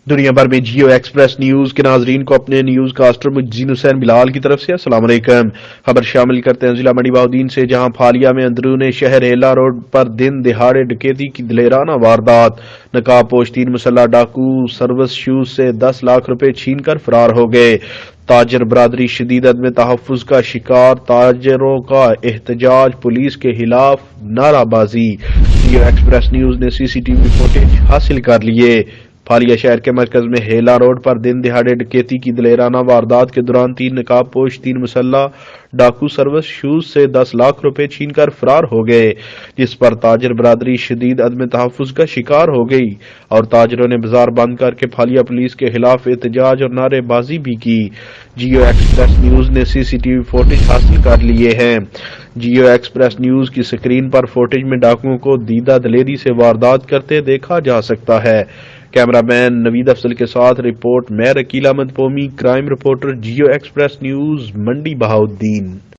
دنیا بھر میں جیو ایکسپریس نیوز کے ناظرین کو اپنے نیوز کاسٹر مجزین حسین بلال کی طرف سے السلام علیکم۔ خبر شامل کرتے ہیں ضلع منڈی بہاؤدین سے، جہاں پھالیا میں اندرون شہر ہیلا روڈ پر دن دہاڑے ڈکیتی کی دلیرانہ واردات۔ نقاب پوش 3 مسلح ڈاکو سروس شوز سے 10 لاکھ روپے چھین کر فرار ہو گئے۔ تاجر برادری شدید عدم تحفظ کا شکار، تاجروں کا احتجاج، پولیس کے خلاف نعرہ بازی۔ جیو ایکسپریس نیوز نے سی سی ٹی وی فوٹیج حاصل کر لیے۔ پھالیا شہر کے مرکز میں ہیلا روڈ پر دن دہاڑے ڈکیتی کی دلیرانہ واردات کے دوران 3 نقاب پوش 3 مسلح ڈاکو سروس شوز سے 10 لاکھ روپے چھین کر فرار ہو گئے، جس پر تاجر برادری شدید عدم تحفظ کا شکار ہو گئی اور تاجروں نے بازار بند کر کے پھالیا پولیس کے خلاف احتجاج اور نعرے بازی بھی کی۔ جیو ایکسپریس نیوز نے سی سی ٹی وی فوٹیج حاصل کر لیے ہیں۔ جیو ایکسپریس نیوز کی سکرین پر فوٹیج میں ڈاکوؤں کو دیدہ دلیری سے واردات کرتے دیکھا جا سکتا ہے۔ کیمرہ مین نوید افضل کے ساتھ رپورٹ میں رکیل Ahmed Pomi, crime reporter, Geo Express News, Mandi Bahauddin.